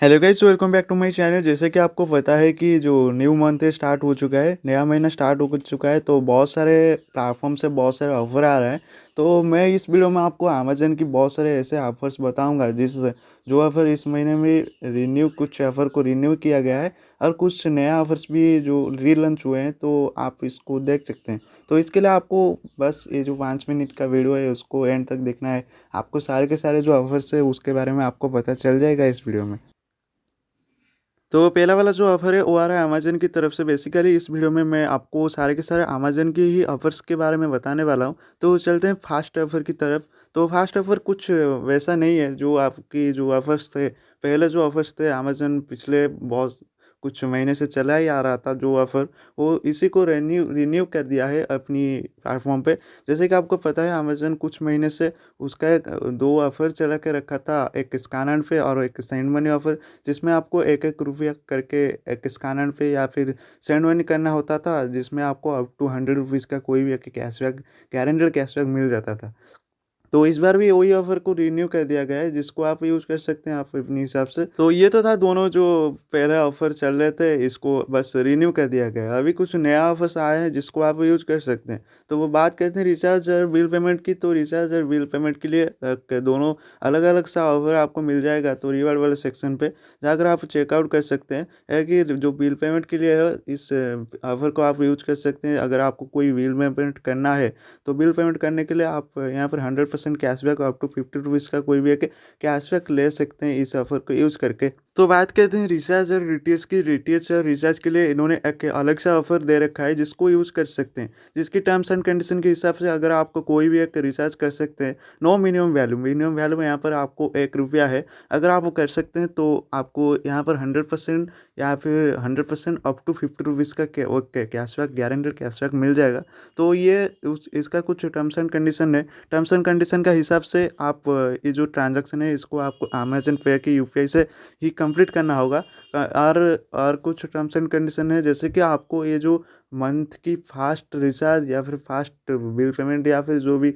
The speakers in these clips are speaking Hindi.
Hello guys, welcome back to my channel. जैसे कि आपको पता है कि जो न्यू मंथ है स्टार्ट हो चुका है, नया महीना स्टार्ट हो चुका है, तो बहुत सारे प्लेटफॉर्म से बहुत सारे ऑफर आ रहे हैं। तो मैं इस वीडियो में आपको अमेजन की बहुत सारे ऐसे ऑफर्स बताऊंगा जो ऑफर इस महीने में कुछ ऑफर को रिन्यू किया गया है और कुछ नया ऑफर्स भी जो रीलॉन्च हुए हैं, तो आप इसको देख सकते हैं। तो इसके लिए आपको बस ये जो 5 मिनट का वीडियो है उसको एंड तक देखना है। आपको सारे के सारे जो ऑफर्स है उसके बारे में आपको पता चल जाएगा इस वीडियो में। तो पहला वाला जो ऑफ़र है वो आ रहा है अमेज़न की तरफ से। बेसिकली इस वीडियो में मैं आपको सारे के सारे अमेज़न की ही ऑफ़र्स के बारे में बताने वाला हूँ। तो चलते हैं फ़ास्ट ऑफ़र की तरफ। तो फ़ास्ट ऑफ़र कुछ वैसा नहीं है जो आपकी जो ऑफ़र्स थे, पहले जो ऑफ़र्स थे अमेज़न पिछले बहुत कुछ महीने से चला ही आ रहा था जो ऑफ़र, वो इसी को रिन्यू कर दिया है अपनी प्लेटफ़ॉर्म पे। जैसे कि आपको पता है अमेज़न कुछ महीने से उसका एक 2 ऑफ़र चला के रखा था, एक स्कैन एंड पे और एक सेंड मनी ऑफ़र, जिसमें आपको एक-एक रुपया करके एक स्कैनर पे या फिर सेंड मनी करना होता था, जिसमें आपको अप टू 100 रुपीज़ का कोई भी एक कैशबैक, गारंटीड कैशबैक मिल जाता था। तो इस बार भी वही ऑफ़र को रिन्यू कर दिया गया है, जिसको आप यूज़ कर सकते हैं आप अपने हिसाब से। तो ये तो था दोनों जो पहले ऑफ़र चल रहे थे, इसको बस रिन्यू कर दिया गया है। अभी कुछ नया ऑफ़र्स आए हैं जिसको आप यूज़ कर सकते हैं। तो वो बात करते हैं रिचार्ज और बिल पेमेंट की। तो रिचार्ज और बिल पेमेंट के लिए दोनों अलग-अलग सा ऑफ़र आपको मिल जाएगा। तो रिवार्ड वाले सेक्शन पे जाकर आप चेकआउट कर सकते हैं। है कि जो बिल पेमेंट के लिए है, इस ऑफ़र को आप यूज़ कर सकते हैं। अगर आपको कोई बिल पेमेंट करना है, तो बिल पेमेंट करने के लिए आप यहाँ पर 100% कैशबैक अप टू 50 रुपीज़ का कोई भी एक कैशबैक ले सकते हैं इस ऑफ़र को यूज़ करके। तो बात करते हैं रिचार्ज और डीटीएच की। डीटीएच और रिचार्ज के लिए इन्होंने एक अलग सा ऑफ़र दे रखा है जिसको यूज़ कर सकते हैं, जिसकी टर्म्स एंड कंडीशन के हिसाब से अगर आपको कोई भी एक रिचार्ज कर सकते हैं, नो मिनिमम वैल्यू में यहाँ पर आपको ₹1 है। अगर आप वो कर सकते हैं तो आपको यहाँ पर 100% या फिर 100% अप टू 50 रुपीज़ का कैशबैक, गारंटीड कैशबैक मिल जाएगा। तो ये इसका कुछ टर्म्स एंड कंडीशन है। टर्म्स एंड कंडीशन का हिसाब से आप ये जो ट्रांज़ैक्शन है इसको आपको अमेज़न पे की यूपीआई से ही कंप्लीट करना होगा। और कुछ टर्म्स एंड कंडीशन है, जैसे कि आपको ये जो मंथ की फ़ास्ट रिचार्ज या फिर फ़ास्ट बिल पेमेंट या फिर जो भी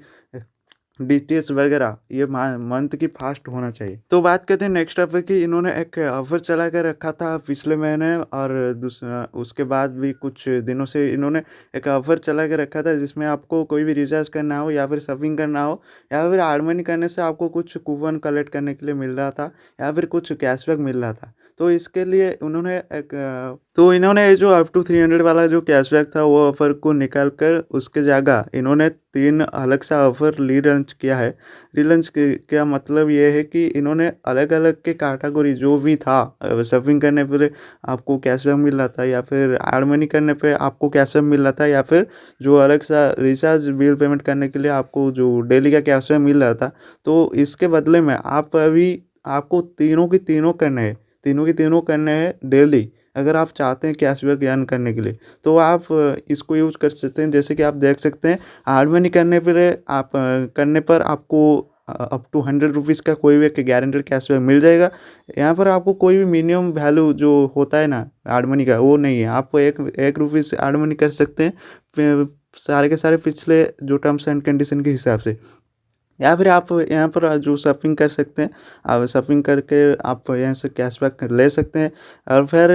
डीटीएच वगैरह, ये मंथ की फास्ट होना चाहिए। तो बात करते हैं नेक्स्ट ऑफर की। इन्होंने एक ऑफर चला कर रखा था पिछले महीने, और दूसरा उसके बाद भी कुछ दिनों से इन्होंने एक ऑफर चला कर रखा था, जिसमें आपको कोई भी रिचार्ज करना हो या फिर शॉपिंग करना हो या फिर हार्ड मनी करने से आपको कुछ कूपन कलेक्ट करने के लिए मिल रहा था या फिर कुछ कैशबैक मिल रहा था। तो इसके लिए तो इन्होंने ये जो अप टू 300 वाला जो कैशबैक था वो ऑफ़र को निकाल कर उसके जगह इन्होंने 3 अलग सा ऑफ़र रीलॉन्च किया है। का मतलब ये है कि इन्होंने अलग-अलग के कैटेगरी जो भी था, शॉपिंग करने पे आपको कैशबैक मिल रहा था या फिर एड मनी करने पे आपको कैशबैक मिल रहा था या फिर जो अलग सा रिचार्ज बिल पेमेंट करने के लिए आपको जो डेली का कैशबैक मिल रहा था। तो इसके बदले में आपको तीनों की तीनों करने हैं, तीनों की तीनों करने हैं डेली। अगर आप चाहते हैं कैशबैक अर्न करने के लिए, तो आप इसको यूज़ कर सकते हैं। जैसे कि आप देख सकते हैं, हार्ड मनी करने पर आपको अप टू 100 रुपीज़ का कोई भी एक गारंटीड कैशबैक मिल जाएगा। यहाँ पर आपको कोई भी मिनिमम वैल्यू जो होता है ना हार्ड मनी का, वो नहीं है। आप एक रुपये से हार्ड मनी कर सकते हैं, सारे के सारे पिछले जो टर्म्स एंड कंडीशन के हिसाब से। या फिर आप यहाँ पर जो शॉपिंग कर सकते हैं, आप शॉपिंग करके आप यहाँ से कैशबैक ले सकते हैं। और फिर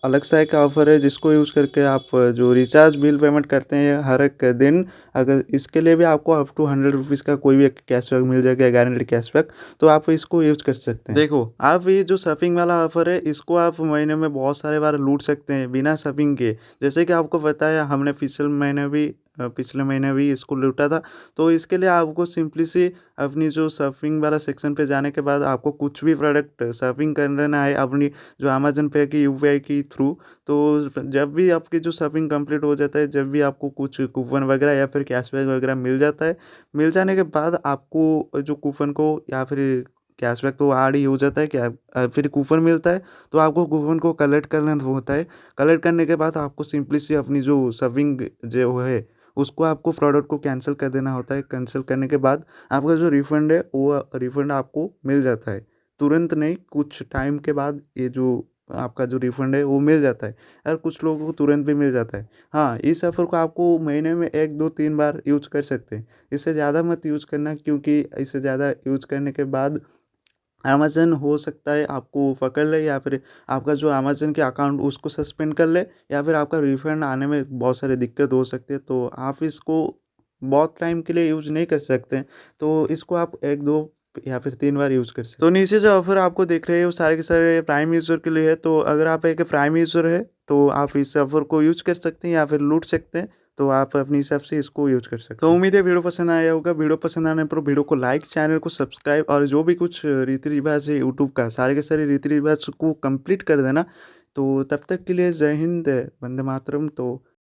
अलग सा एक ऑफ़र है जिसको यूज़ करके आप जो रिचार्ज बिल पेमेंट करते हैं हर एक दिन, अगर इसके लिए भी आपको अप टू 100 रुपीज़ का कोई भी एक कैशबैक मिल जाएगा, गारंटीड कैशबैक। तो आप इसको यूज़ कर सकते हैं। देखो, आप ये जो शॉपिंग वाला ऑफ़र है इसको आप महीने में बहुत सारे बार लूट सकते हैं बिना शॉपिंग के। जैसे कि आपको पता है हमने पिछले महीने भी इसको लूटा था। तो इसके लिए आपको सिंपली सी अपनी जो शॉपिंग वाला सेक्शन पे जाने के बाद आपको कुछ भी प्रोडक्ट शॉपिंग कर लेना है अपनी जो अमेज़न पे की यूपीआई के थ्रू। तो जब भी आपकी जो शॉपिंग कंप्लीट हो जाता है, जब भी आपको कुछ कूपन वगैरह या फिर कैशबैक वगैरह मिल जाता है, मिल जाने के बाद आपको जो कूपन को या फिर कैशबैक तो ऐड ही हो जाता है, फिर कूपन मिलता है, तो आपको कूपन को कलेक्ट करना होता है। कलेक्ट करने के बाद आपको सिंपली सी अपनी जो शॉपिंग जो है उसको आपको प्रोडक्ट को कैंसिल कर देना होता है। कैंसिल करने के बाद आपका जो रिफ़ंड है वो रिफ़ंड आपको मिल जाता है। तुरंत नहीं, कुछ टाइम के बाद ये जो आपका जो रिफ़ंड है वो मिल जाता है, और कुछ लोगों को तुरंत भी मिल जाता है। हाँ, इस ऑफ़र को आपको महीने में 1, 2, 3 बार यूज़ कर सकते हैं। इससे ज़्यादा मत यूज़ करना, क्योंकि इससे ज़्यादा यूज़ करने के बाद अमेज़न हो सकता है आपको पकड़ ले, या फिर आपका जो अमेज़न के अकाउंट उसको सस्पेंड कर ले, या फिर आपका रिफ़ंड आने में बहुत सारी दिक्कत हो सकती है। तो आप इसको बहुत टाइम के लिए यूज़ नहीं कर सकते। तो इसको आप 1-2 या फिर 3 बार यूज़ कर सकते। तो नीचे जो ऑफ़र आपको दिख रहे हैं वो सारे के सारे प्राइम यूज़र के लिए है। तो अगर आप एक प्राइम यूज़र है तो आप इस ऑफ़र को यूज़ कर सकते हैं या फिर लूट सकते हैं। तो आप अपने हिसाब से इसको यूज़ कर सकते हैं। तो उम्मीद है वीडियो पसंद आया होगा। वीडियो पसंद आने पर वीडियो को लाइक, चैनल को सब्सक्राइब, और जो भी कुछ रीति-रिवाज है यूट्यूब का, सारे के सारे रीति-रिवाज को कंप्लीट कर देना। तो तब तक के लिए जय हिंद, वंदे मातरम। तो